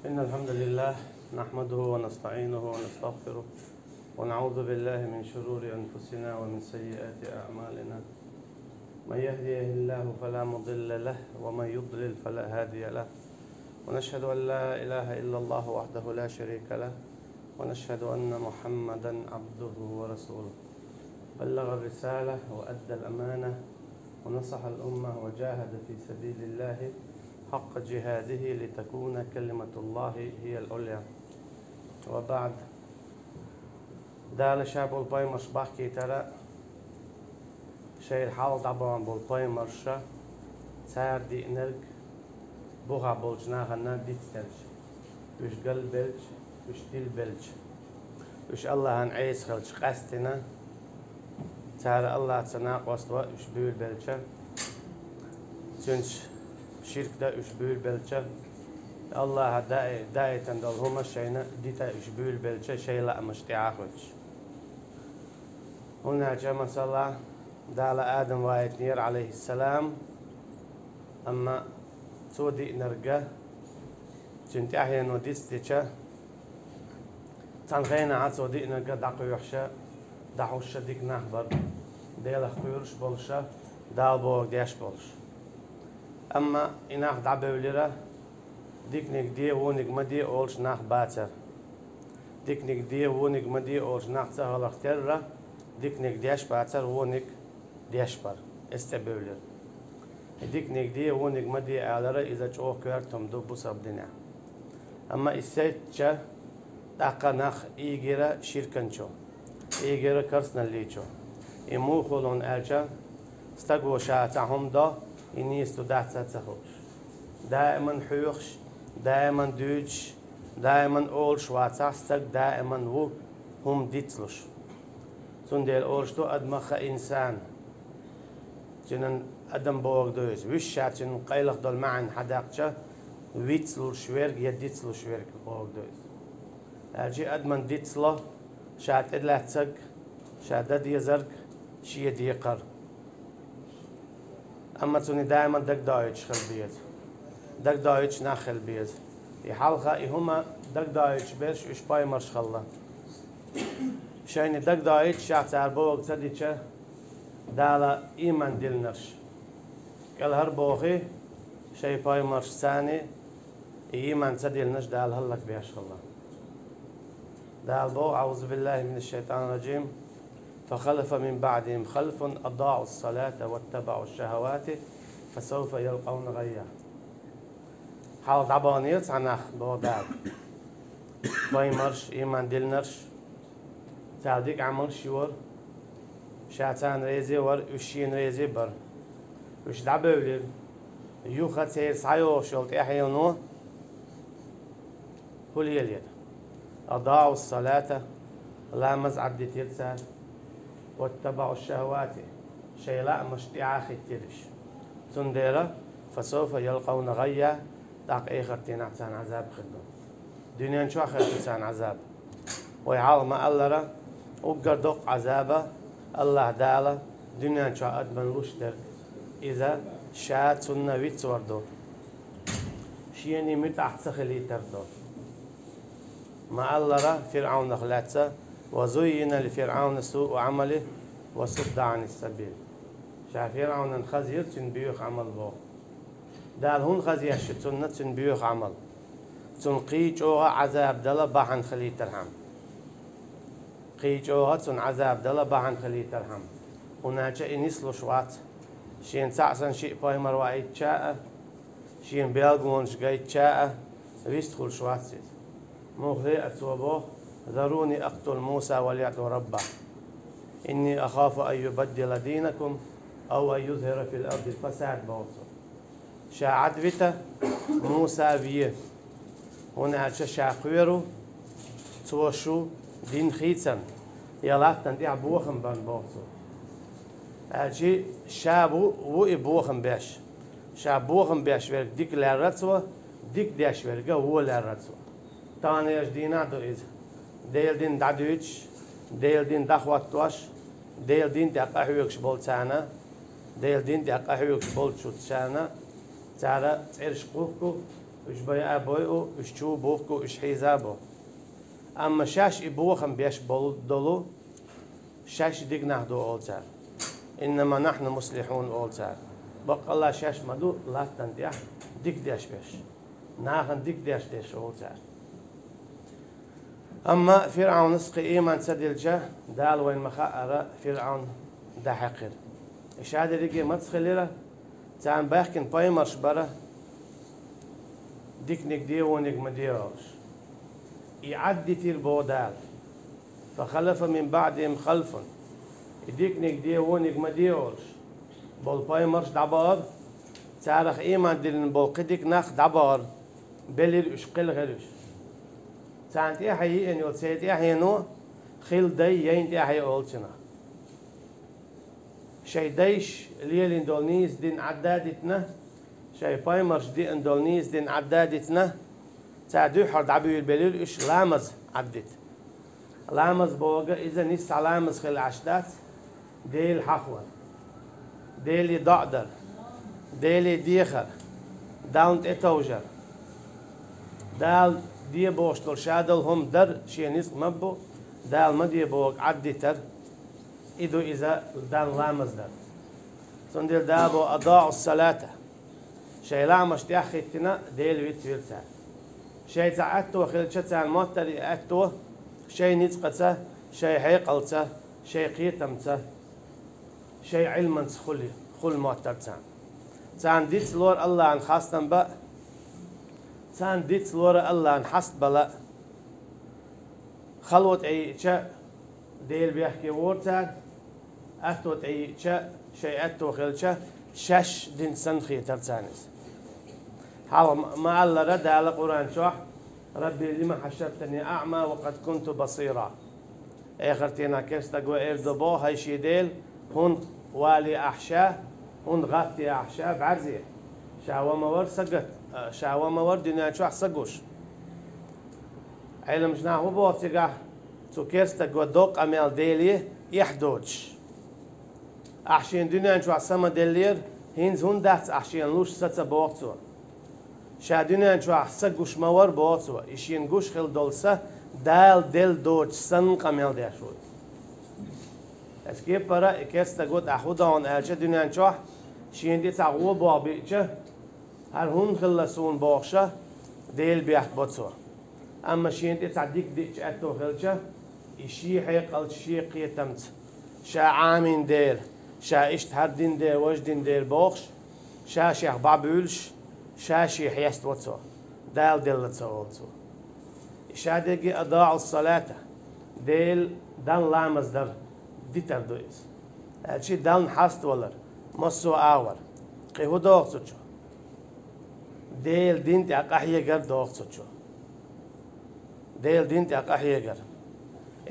إن الحمد لله نحمده ونستعينه ونستغفره ونعوذ بالله من شرور أنفسنا ومن سيئات أعمالنا. من يهديه الله فلا مضل له ومن يضلل فلا هادي له، ونشهد أن لا إله إلا الله وحده لا شريك له، ونشهد أن محمدا عبده ورسوله. بلغ الرسالة وأدى الأمانة ونصح الأمة وجاهد في سبيل الله حق جهاده لتكون كلمة الله هي العليا. وبعد، دال شاب الباي مصباح كي ترى شيء الحال طبعا بالباي مرشة سار دي نرج بوها بولجناها نادي تسترج وش قل بلج وش تيل بلج وش الله هنعيس خلش قاستنا سار الله تناق وسط وش بيل بلجة سنش شرك دا وش بيل بلجة الله داي تندل هما شينا ديتا وش بيل بلجة شيء لا مش تعاقدش. هنا جاء مثلا دال آدم وايتنير عليه السلام أما سودي نرجع جنت أحيانا وديستيشة تنخينا عاد سودي نرجع دعو يحشى دعو الشديك نخبر ديل خيرش بولشة دال بوق ديش بولش. أما إناخ دعبه وليرة ديك نقدي ونق مدي أولش ناخ باتر ديك نقدي ونق مدي أولش ناخ سهل اختيرة ديك نقديش باتر ونق ديش بار استبولر ديك نقدي ونق مدي على إذا جوه كرتهم دبوا سبدنا. أما السيتشة دقة ناخ إيجرا شركنشو إيجرا كرسنا ليشو إمو خلون أرجع استقوا شاتهم دا إني استودعت تسخوش دائما حيوخش دائما دوج دائما أولش واتستك دائما و هم ديتلوش سنديل أولش تو أدمخ إنسان جنن أدم بوغ دوز وش شاتن قيلخ دول معن حداقشة ويتسلو شويرك يديتسلو شويرك بوغ دوز أجي أدمن ديتسلو شات إدلاتسك شات ديزرك شي ديقر. أما توني دائما دك دايتش خلبيت دك دايتش نخل بيت يحلقة هما دك دايتش بيرش وش باي مرش خلا شاين دك دايتش شاعت عربوك تديتش دالا إيمان دلنرش قال هربوخي شاي باي مرش ثاني إيمان تدلنش دال هلك بيش خلا دال بو أعوذ بالله من الشيطان الرجيم فخلف من بعدهم خلف أضاعوا الصلاة واتبعوا الشهوات فسوف يلقون غيا. حال طبعانيت عناخ بودار باي مرش إيمان دلنرش تعديك عمل شور شاتان ريزي ور وشين ريزي بر وش دعبولي يوخا تير سايو شولت إحيانو هو اليد أضاعوا الصلاة لا مزعد دي تيرسال واتبعوا الشهوات شيء لا مشتعى ختيرش سنديرة فسوف يلقون غيا داق إخر تنعتان عذاب خدم دنيا شو آخر تنعتان عذاب ويعال ما الله وقردق عذابه الله داله دنيا شو أدمن وشتر إذا شات سنة ويتس وردو شيني متعت سخلي تردو ما الله فرعون خلاتسه وزين لفرعون سوء عمله وصد عن السبيل. شاف فرعون خزير تنبيوخ عمل بو دال هون خزير شتون تنبيوخ عمل تنقيج أوها عذاب دلا بحن خلي ترحم قيج أوها تن عذاب دلا بحن خلي ترحم. هناك إنيسلو شوات شين تعسن شيء باي مروعي تشاء شين بيلغونش جاي تشاء ويستخل شوات سيد مغري أتوبوه ذروني أقتل موسى وليدعو ربه إني أخاف أن يبدل دينكم أو أن يظهر في الأرض الفساد بوصل شاعد فيتا موسى فيه هنا شاقيرو توشو دين خيتن يلاتن دي عبوخن بان بوصل أجي شابو وإبوخن باش شابوخن باش ورق ديك لارتسوا ديك داش ورقه هو لارتسوا تاني أجدينا دو إذا ديل دين دعوش ديل دين دخواتواش ديل دين دقاحيوكش بولتانا ديل دين دقاحيوكش بولتشوتشانا تارا تعرش قوكو إيش بي أبوي إيش شو بوكو إيش حيزابو أما شاش إبوخم بيش دولو شاش ديقناه دو أولتار إنما نحن مصلحون أولتار بق الله شاش مدو لا تنديح ديك ديش بيش ناخن ديك ديش ديش أولتار أما فرعون نسقي إيمان سدل جه دال وين مخاء فرعون ده حقير إيش هذا رجع ما تخليله تان باكن بايمرش برا ديك نقديه ونق مديروش يعدي تير بودال فخلف من بعدهم خلف ديك نقديه ونق مديروش بول بايمرش دبار تعرف إيمان دلن بول قديك نخ دبار بلير إشقل غيرش تان تيحيي إن يلسيت تيحيي نو خيل داي ين تيحيي أولتنا شي دايش ليل اندولنيز دين عدادتنا شي بايمرش دي اندولنيز دين عدادتنا تعدو حرد عبيو البليل إيش لامز عدت لامز بوغا إذا نيس لامز خيل عشدات ديل حخور ديل يدعدر ديل يديخر داونت اتوجر دال دي بوشتل شادل هم در شي نيس مبو دال مدي بوغ عدتر إذا دان لامز در سندل دابو أضاعوا الصلاة شيء لامش تأخذتنا ديل ويتفيلسا شيء تعتو خلشتها الموتر أتو شيء نتقته شيء حيقلته شيء قيتمته شيء علما خل موتر تان ديت لور الله عن خاصتن بقى تان ديت لور الله عن حسب بلا خلوت أي شيء ديل بيحكي وورتان أتو تعي شيء أتو خلشة شش دين سنخي ترتانس حال ما الله رد على القرآن شوح ربي لما حشرتني أعمى وقد كنت بصيرا آخرتنا كيس تقوى إردبو هاي شيديل هون والي أحشاء هون غاتي أحشاء بعرزية شاوة مور سقط شاوة مور دنيا شوح سقوش علم جناحو بوتيقا تو كيس تقوى دوق أميال ديلي يحدوش أحشين دنيا نشوف سما دلير هينز هون دات أحشين لوش ستا بوقتو شا دنيا نشوف سقوش مور بوقتو إشين قوش خل دولسة دال دل دوش سن قميل داشود اسكيب برا إكستا قد أخودا هون أهلشة دنيا نشوف شين دي تعقوب بوابيتشة هل هون خلصون بوقشة ديل بيحت بوتسو أما شين دي تعديك ديش أتو خلشة إشي حيقل شي قيتمت شا عامين دير شا إشت هردين دير وجدين دير بوخش شا شيخ بابولش شا شيخ يست واتسو دال دلتسو واتسو شا ديجي أضاعوا الصلاة ديل دان لامز در ديتر دويس هالشي دان حست ولر مصو آور قيهو دوغتو چو ديل دين تي أقاحية قر دوغتو چو ديل دين تي أقاحية قر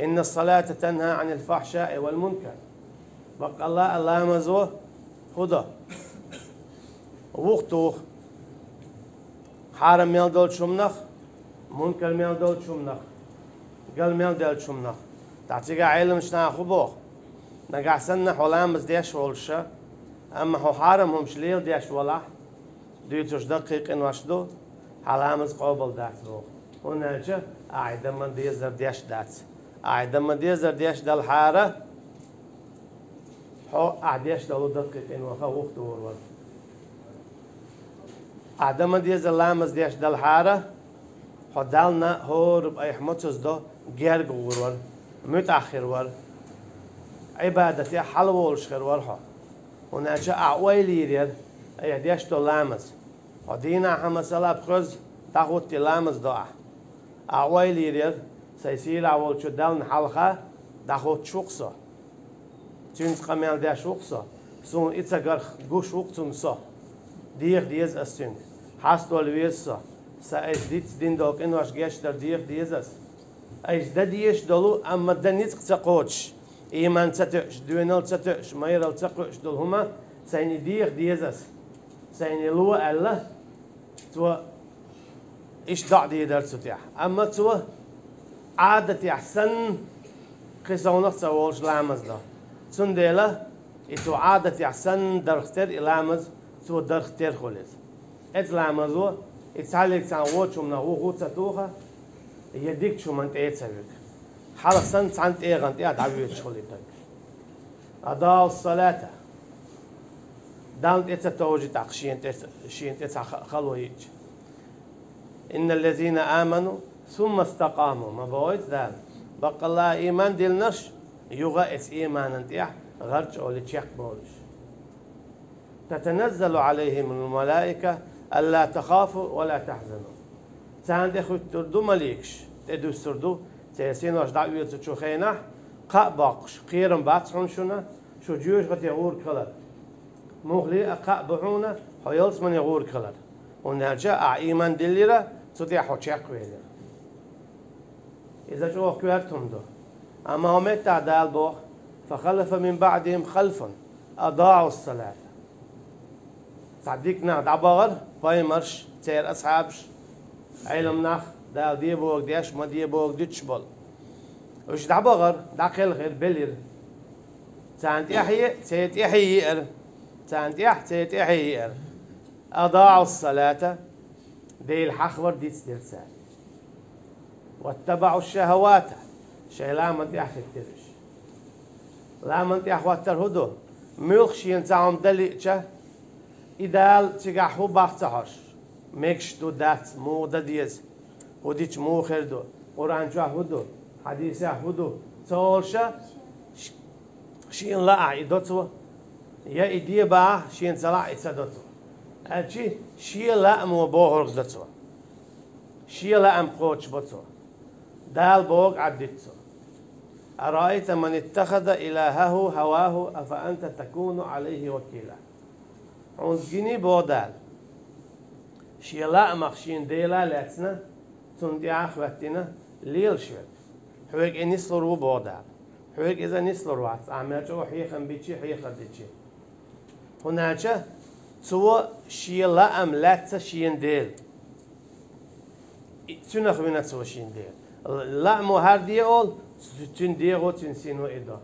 إن الصلاة تنهى عن الفحشاء والمنكر بق الله مزو خدا وقتو حرم ميل دول شمنخ منكر ميل دول شمنخ قال ميل دول شمنخ تعطيك علم شنا خبوخ نقع سنة حولامز ديش ولشة أما هو حرم هم شليل ديش ولا ديتوش دقيق إن وشدو حلامز قابل دات روح هنا جا أعيدا من ديزر ديش دات أعيدا من ديزر ديش دل حارة هو أعديش دلو دقيق إن وخا وقت ورور أعيدا من ديزر لامز ديش دل حارة هو دالنا هو ربأي حمتز دو جيرق ورور متأخر ور عبادتي حلوولش خير ورها هنا جا أعويلي رير أي ديش دو لامز ودينا حمسلا بخز تاخد لامز دعا أعويلي رير سيسير أول شو دالن حلقة تاخد شوقصة تونس قميل دا شوقصة سون إتساقر قوش وقتون صا ديخ ديز أستون حاستو الويسا سأيش ديتس دين دوك إنو أش جيش در ديخ ديزس أيش دا ديش دولو أما دا نيتق تقوتش إيمان تتعش دوينال تتعش مايرال تقوش دول هما سيني ديخ ديزس سيني لو ألا تو إيش دع دي درسو تيح أما تو عادة أحسن قصونك تقولش لامز دا سنديلا إتو عادة أحسن درختر إلامز تو درختر خلص إت لامزو يتعلق تعود شو من هو توها يديك شو من تيتسبك حالا سنت عن تيغن تيات عبيد شغلتك أضاعوا الصلاة دام تيتسوجي شين تيتسع خلويج إن الذين آمنوا ثم استقاموا ما بويت ذال بقى الله إيمان ديلنش يغايس إيمان انتيح غرج أو لتشيك بولش تتنزل عليهم الملائكة ألا تخافوا ولا تحزنوا تاند إخو تردو مليكش تدو سردو تيسين واش دعوية تشو خينح قا باقش قيرم باتحون شونا شو جيوش غت يغور كلر مغلي قا بحونا حيالس من يغور كلر ونرجع إيمان دليرة تدي حو تشيك ويلر إذا شو كوارتهم دو أما هم تعدال بوخ فخلف من بعدهم خلف أضاعوا الصلاة صديق ناخ دعبغر باي مرش تير أصحابش علم ناخ دا دي بوغ ديش ما دي بوغ ديتش بول وش دعبغر داخل غير بلير تانت يحيي تيت يحيي تانت يح تيت يحيي أضاعوا الصلاة دي الحخبر دي تسترسال واتبعوا الشهوات شيء لا من يحكي ترش لا من يحوتر هدو ملخشين تعم دليتشا إدال تجاحو باختهاش مكش دو دات مو دديز وديش مو خردو قرآن جا هدو حديث هدو تولشا شين لا عيدوتو يا إديه با شين سلا إتسدوتو أشي شي لا مو بوهرق دتو شي لا أم قوتش بتو دال بوق عدتو أرأيت من اتخذ إلهه هواه أفأنت تكون عليه وكيلا عنزجني بودال شيلا مخشين ديلا لاتنا تندي أخواتنا ليل شوت حوك إني صلوا بودال حوك إذا نصلوا عت عملت حيخن بيتشي حيخن ديتشي هناك سوى شيلا أم لاتس شين ديل تنخ بنا سوى شين ديل لا مو هر دي أول تنديغو تنسينو إدا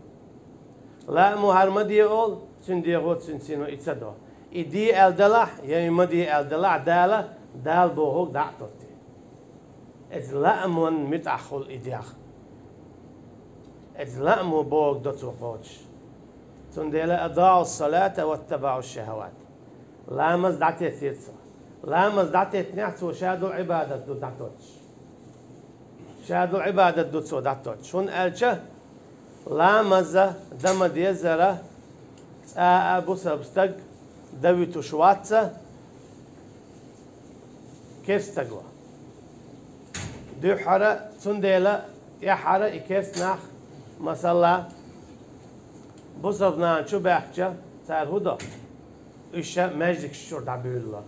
لا مو هر ما دي أول تنديغو تنسينو إتسدو إدي الدلع يعني ما دي الدلع دالة دال بوهوك دعتوتي إذ لا من متأخل إدياخ إذ لا مو بوهوك دوتو قوتش تنديلا أضاعوا الصلاة واتبعوا الشهوات لا مزدعتي تيرسا لا مزدعتي تنعتو شادو عبادة دو دعتوتش شادو عبادة دو تسو دعتوتش شون ألشا لا مزة دم ديزرة أبو سبستق دويتو شواتسا كيف تقوى دو حرة تنديلا يا حرة إكيس ناخ مثلا بوسبنا شو بحكي صار هدا إيش ماجيك شو دعبي الله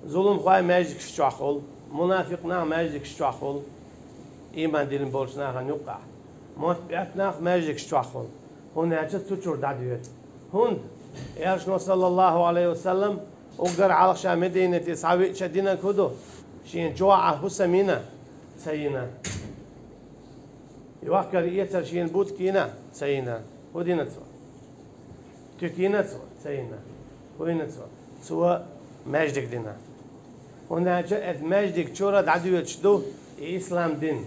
ظلم خواي ماجيك شو أخول منافقنا ماجيك شو أخول إيمان دين بولشنا هنوقع متبعتنا ماجيك شو أخول هون هجت تشور دعبيت هون يارشنا صلى الله عليه وسلم وقر على شام مدينة سعوي شدينا كدو شين جوعة حسمينا سينا يوكر يتر شين بوت كينا سينا ودينا سوا تكينا سوا سينا ودينا سوا ماجدك دينا هنا جاءت ماجدك شورا دعدو شدو إسلام دين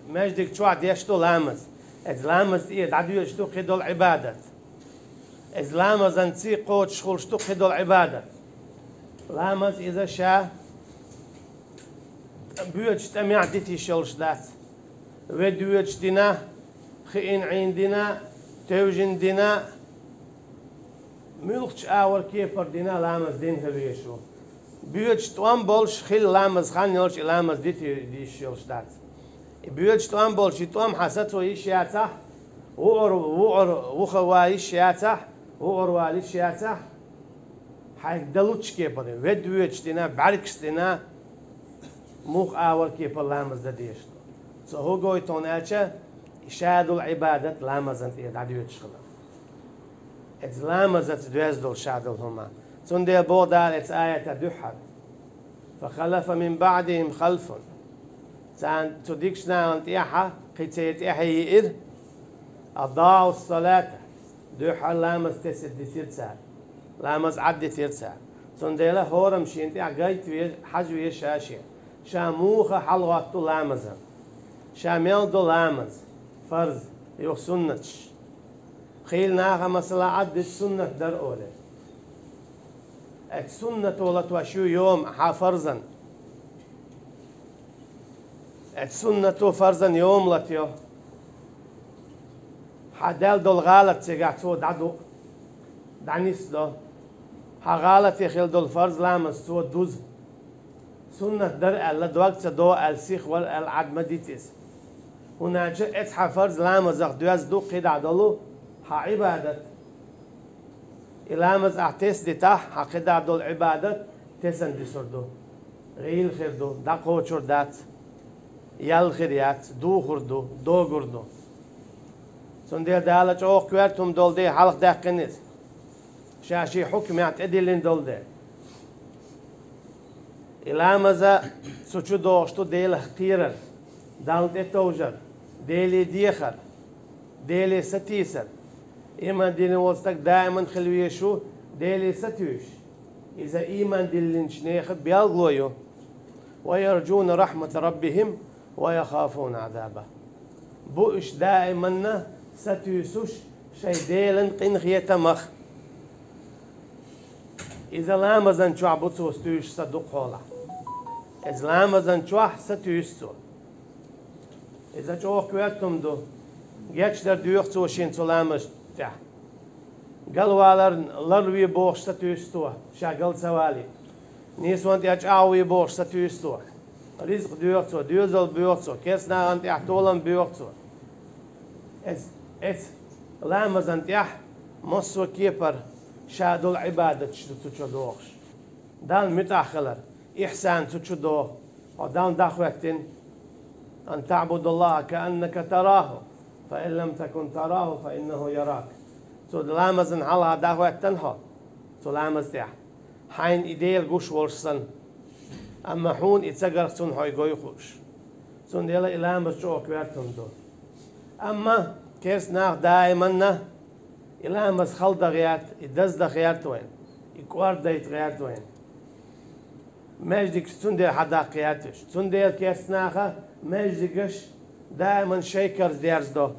ماجدك شو عد يشتو لامز لامز إيه دعدو شدو قدو العبادة لامز أنتي قوت شغل شدو قدو العبادة لامز إذا شا بيوت تميع ديتي شلش دات ودويت دينا خين عندنا توجن دينا ملخش آور كيفر دينا لامز دين هلويشو بيوت توام بولش خيل لامز خان يلش لامز دي شلش دات بيوت توام بولش توام حسته يشياته وخواي شياته والي شياته حيك دلوتش كيفر ودويت دينا بعركش دينا موخ آور كيفر لامز ديشتو هو قوي توناتشا شادو العبادة لامزنت إيه دعديو تشخلا إت لامزت دوزدو شادو هما تندي بودال إت آية دحر فخلف من بعدهم خلف تان تديكشنا أنت إيحا قيتيت إيحي إذ أضاعوا الصلاة دحر لامز تسد تلسال لامز عدي تيرسا سنديلا هورم شينتي عقايت وي حج وي شاشي شاموخة حلوات لامزا شاميل دو لامز فرض يو سنتش خيل ناخا مثلا عدت سنة در أولي السنة ولت وشو يوم فرزا السنة فرزا يوم لتيو حدال دول غالت سيقات سو دعدو دعنيس دو غالت يخيل دول فرز لامز سو دوز سنة در ألا دوقت دو السيخ والعد مديتيس هنا جاء اتحى فرز لامز دوز دو قيد عدلو عبادة إلامز أعتس دي تح حقيد عدل عبادة تسن دي سردو غيل خردو دقو شردات يال خريات دو خردو دو غردو سندير دالة اوق كوارتم دول دي حلق داقنيز شاشي حكم يعتدلين دول دي إلامز سوچو دوشتو ديل اختيرر دالت اتوجر ديلي ديخر ديلي ستيسر إيمان دين وسطك دائما خلوية شو ديلي ستيوش إذا إيمان دين شنيخ بيالغلويو ويرجون رحمة ربهم ويخافون عذابه بوش دائما ستيوسوش شي ديلن قنخية مخ إذا لامزن شو عبوتو ستيوش صدق خولا إذا لامزن شو ستيوسو إذا شو كويتم دو جاتش در ديوخ توشين سلامش تح قالوا لروي بوش ستيوستو شاقل سوالي نيسوانت يجعوي بوش ستيوستو رزق ديوخ ديوزل بيوخ كيسنا أنت يحتولن بيوخ لامز أنت يح مصو كيبر شادو العبادة تشتو دوخش دان متأخلر إحسان تشدو ودان دخوتين أن تعبد الله كأنك تراه فإن لم تكن تراه فإنه يراك لامزن على دعوة تنها لامز تح حين إديل قوش ورسن أما حون إتسجر سن هاي جوي خوش سن ديلا إلامز شو كوارتهم دو أما كيس ناخ دائما إلامز خلد غيات إدز دغيات وين إكوار دايت غيات وين ماجدك سن ديل حدا قياتش سن ديل كيس ناخه ماجدكش دائما شيكر ديرز دو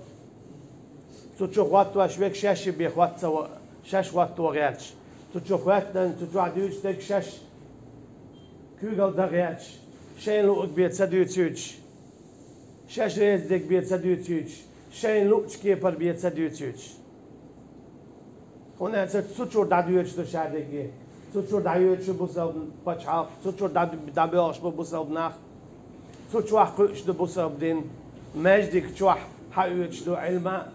تشوف وقت واشويك شاش بيخوات سوا شاش وقت وغياتش تشوف وقتن تشوف عديوش تك شاش كوغل دغياتش شين لو بيت سديوتش شاش ريز دك بيت سديوتش شين لو كيبر بيت سديوتش هنا تشوف داديوش تو شادگي تشوف داديوش بوسال بچاو تشوف دابيوش بوسال ناخ تشوف قش دو بوسال دين مجدك تشوف حيوش دو علما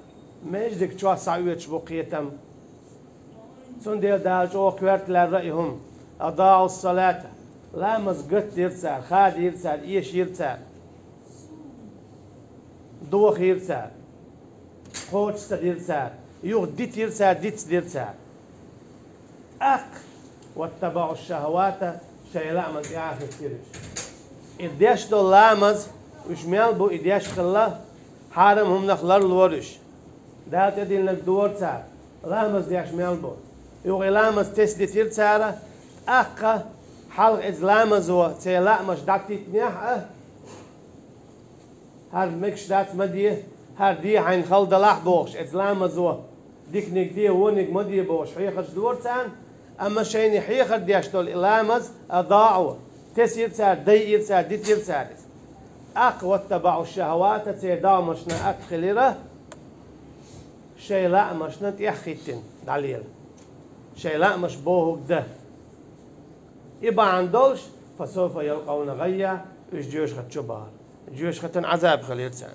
مجدك تشوف ساويتش بقيتم سنديل دالج او كوارت لرأيهم أضاعوا الصلاة لا مزقت يرسال خاد يرسال إيش يرسال دوخ يرسال خوش سد يرسال يوغ ديت يرسال ديت يرسال أق واتبعوا الشهوات شيء لا من يعرف كيرش إديش دو لامز وش ميالبو إديش خلا حارم هم نخلر الورش دالت يدين لك دور تار لامز ديش ميالبو يوغ لامز تسدي تير تارة أقا حلق إزلامز و تيلا مش داكتي تنيح هر مكش دات مديه هر دي حين خلد لاح بوش إزلامز و ديك نك ونك مديه بوش حيخش دور تان أما شيني حيخر ديش دول لامز أضاعوا تسير تار دي تار دي تير تار أق واتبعوا الشهوات تيدا مشنا أق خليرة شيء لا مشنا تيحخيتن دليل شيء لا مش بوهك ده يبقى عندولش فسوف يلقون غيا إيش جيوش خد شبار جيوش خدن عذاب خليل سان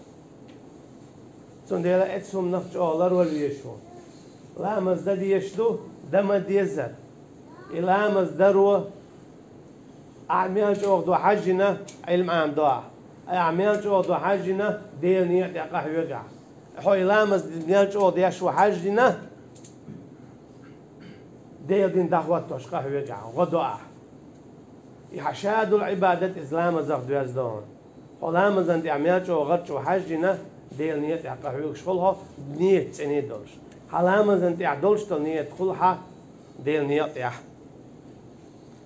سنديلا اتسهم نفج أولار واليشو لامز ده ديشدو دم ديزر إلامز درو أعمال شوق دو حجنا علم عام دواح أعمال شوق دو حجنا ديل نيت يقح يقع حوي لامز ديال شوق ديشو حجنا ديل دين دعوات تشقح يقع غدوح يحشادوا العبادة إسلام زغدو يزدون حلامز أنت أعمال شوق غد شو حجنا ديل نيت يقح يقع شغلها نيت سنيد دولش حلامز أنت أعدولش تل نيت خلها ديل نيط يا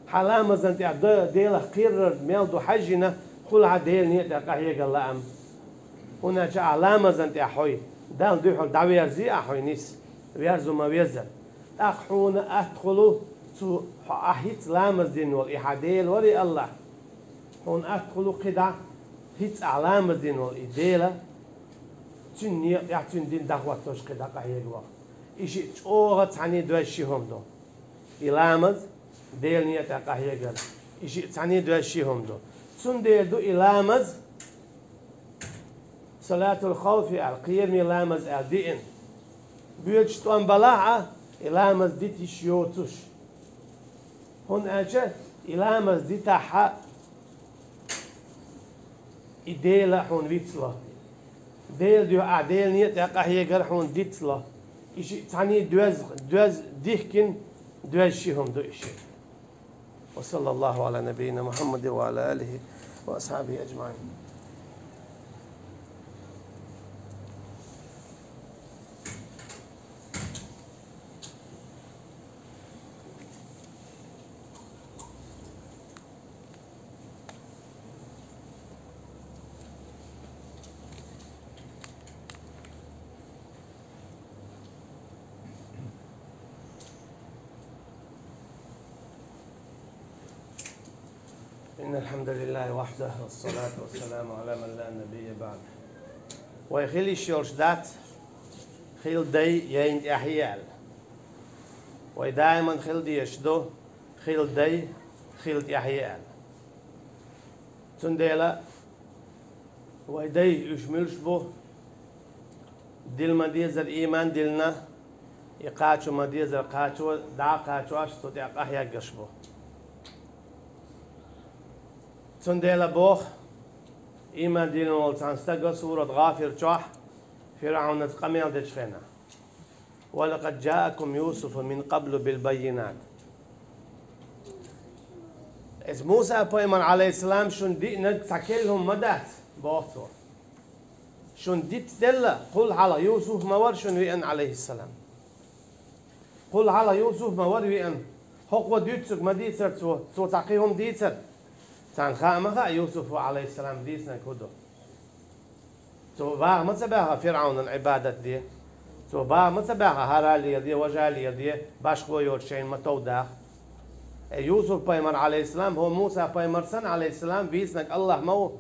حلام زنت يا ديل قير ميل دو حجنا خلها ديل نيط يا قهية قال أم هنا جاء علامة زنت يا حوي دال دوحل دعوي يرزي أحوي نيس ويرزو ما ويزل أخون أدخلوا تو أحيت لامز دين والإحاديل ولي الله هون أدخلوا قدع هيت علامة دين والإديلة تني يعطون دين دعوة توش قدع قهية قوة إيشي تشوغة تعني دوشيهم دو إلامز ديل نية قهية قال إيشي تعني دوشيهم دو تون ديل دو إلامز صلاة الخوف القيم إلامز الدين بيوتش توان بلاعة إلامز ديتي شيوتوش هون أجا إلامز ديتا حق إديلا هون ويتلا ديل ديو أعديل نيت يقهي قر هون ديتلا إيشي تعني دوز ديكن دوز شيهم دو إيشي وصلى الله على نبينا محمد وعلى آله وأصحابه أجمعين. إن الحمد لله وحده والصلاة والسلام على من لا نبي بعد. ويخلي شورش دات خيل دي يين أحيال. ودائما خيل دي يشدو خيل دي خيل أحيال. تنديلا ويدي يشملش بو دل مديزر إيمان دلنا يقاتشو مديزر قاتشو دع قاتشو أشتو دع أحيا قشبو. تنديلا بوخ إيمان دينو والتانستقى سورة غافر جوح فرعون قميل دجخنا ولقد جاءكم يوسف من قبل بالبينات. إذ موسى بيمن عليه السلام شن دي نتكلهم مدات بوخطو شن دي تدلا قل على يوسف مور شن وين عليه السلام قل على يوسف مور وين حقوة ديتسك ما ديتر تو تعقيهم ديتر تان خامخا يوسف عليه السلام ديسنا كودو تو باغ ما تباها فرعون العبادة دي تو باغ ما تباها هرالي دي وجالي دي باش خو يورشين ما تو داخ يوسف بايمر عليه السلام هو موسى بايمر سن عليه السلام بيسنك الله مو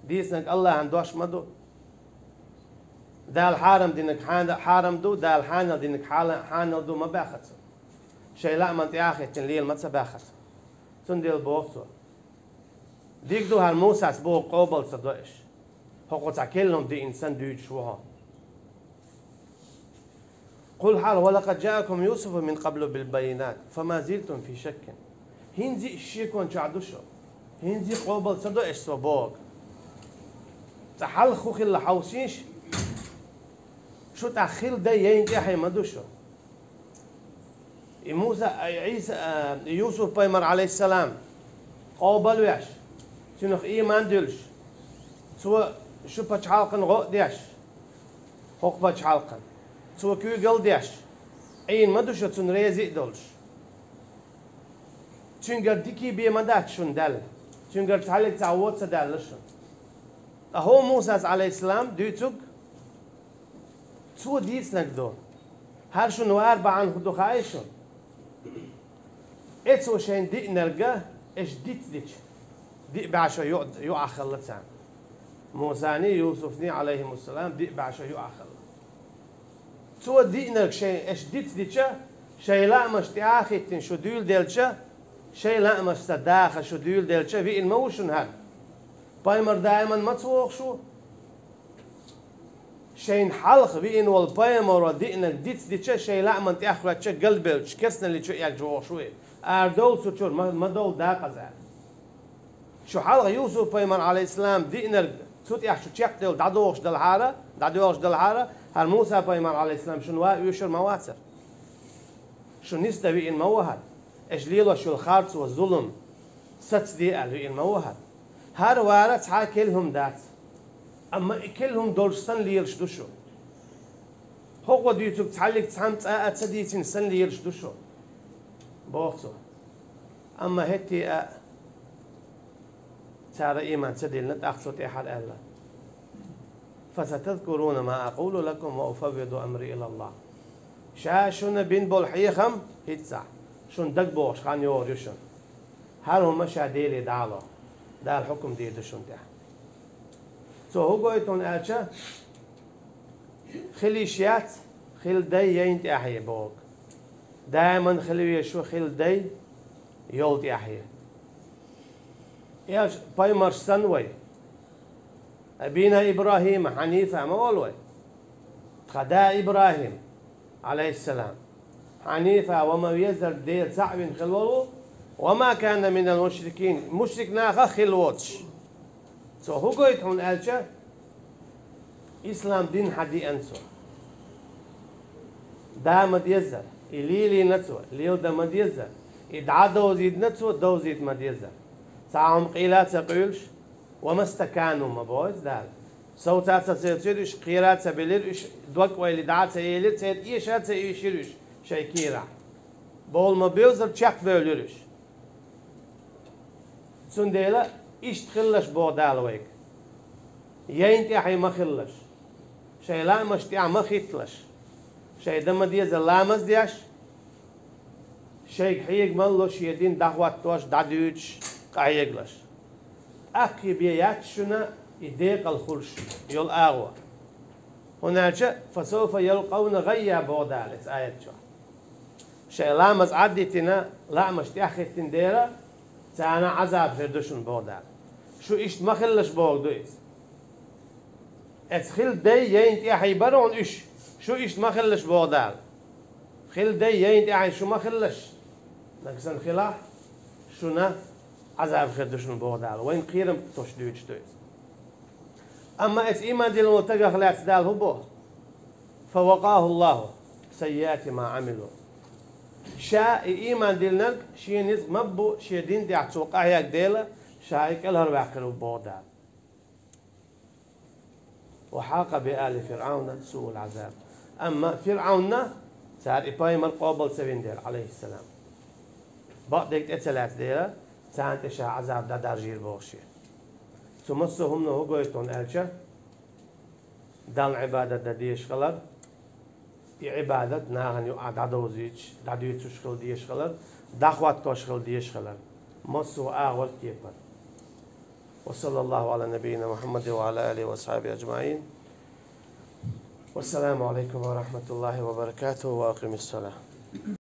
ديسنك الله عندوش مدو دال حارم دينك حارم دو دال حانل دينك حانل دو ما باخت شيء لا من تياخي تنليل ما تباخت تنديل بوقتو ديك دو هالموسى بو قوبل صدقش هو تاكلهم دي انسان ديج شوها قل حال ولقد جاءكم يوسف من قبل بالبينات فما زلتم في شك هنزي الشيكون شعدوشو هنزي قوبل صدقش صبوك تحل خوخ اللي حوسيش شو تأخير ده ينتهي مدوشو موسى عيسى يوسف بايمر عليه السلام قوبل ويش شنو إيمان دلش سو شو بتشعلقن غو ديش حق بتشعلقن سو كي قل ديش أين ما دوش تون ريزي دلش تون قرديكي بيمدات شون دل تون قرد تعلق تعود سدلشون أهو موسى عليه السلام ديتوك سو ديس نقدو هر شون واربع عن خدو خايشون اتسو شين دي نرجع ايش ديت ديش دي بعشا يقع خلتان موساني يوسفني عليهم السلام دي بعشا يقع خلت تو دي نرك شيء ايش ديت ديتشا شيء لا مش تاخي تن شو ديول ديلتشا شيء لا مش صداخه شو ديول ديلتشا في الموشن هاد بايمر دائما ما تسوق شو شيء حلق بين والبايمر ودينك ديت ديتشا شيء لا من تاخر تشا قلبك كسنا اللي شو ياك جوا شوي اردول سوتشور ما دول داقه شو حلقة يوسف بايمن عليه السلام دينر سوت يح شو تشكل دعوش دلحارة هل موسى بايمن عليه السلام شنو يشر مواتر شو نستوي الموهد اجليله شو الخارج والظلم ست دي قالوا الموهد هر وارد كلهم دات اما كلهم دول سن ليرش دوشو هو ديتو تعلق تسامت تسديتين سن ليرش دوشو بوخصو أما هتي سار إيمان سديل نتأخذ أحد الله فستذكرون ما أقول لكم وأفوض أمري إلى الله شاشون بين بالحيخم هتسع شون دقبوش خان يوريشون هل هم شاديلي دالو دال حكم ديدشون ده هو قويتون ألشا خليشيات خل دي ينت أحيي بوك دائما خليه شو خل دي يولت أحيي إيش بايمر سنوي أبينا إبراهيم حنيفة ما أولوي خدا إبراهيم عليه السلام حنيفة وما يزر دير صعب خلوه وما كان من المشركين مشرك ناخا خلوتش هو قويت هون ألشا إسلام دين حدي أنسو دا مديزر إليلي نتسو ليو دا مديزر إدعا دوزيد نتسو دوزيد مديزر ساعهم قيلات سقيلش وما استكانوا مبوز دال صوتات سيرتيرش قيرات سبيليرش دوك ويلي دعات سيلير سيد إيشات سيشيرش شيكيرا بول مبيوزر تشاق بيوليرش سنديلا إيش تخلش بودال ويك ينتي حي ما خلش شيء لا مشتيع ما خيتلش شيء دم ديز لا مزديش شيء حيق ملوش يدين دعوات توش دعوتش قايقلش أكي بيات شنا يديق الخلش يول آغوة هناك فسوف يلقون غيا بودال آية شو شيء لا مزعدتنا لا مشتيع خيتين ديرا سانا عذاب فردوشن بودال شو إيش ما خلش بودويس خل دي ينتي حي برون إيش شو إيش ما خلش بودال خل دي ينتي حي شو ما خلش نكسن خلا شو نا عذاب خدشن بودال وين قيرم تشدوش تويس أما إيمان دي المتقى خلات دال هبو فوقاه الله سيئات ما عملوا شاء إيمان ديلنك شي نز مبو شي دين دي عتوقع ياك ديلا شايك الهر باقروا بودال وحاق بآل فرعون سوء العذاب أما فرعون صار إبراهيم القابل سبين دير عليه السلام بعد ذلك اتسلات ديرا سانت إشاء عذاب دا دارجير بوشي سمسهم نهو قويتون ألشا دان عبادة دا ديش خلر عبادة ناغن يقعد عدوزيش دادويت تشخل ديش خلر داخوات تشخل ديش خلر مصو آغول كيبر وصلى الله على نبينا محمد وعلى آله وصحبه أجمعين والسلام عليكم ورحمة الله وبركاته وأقم الصلاة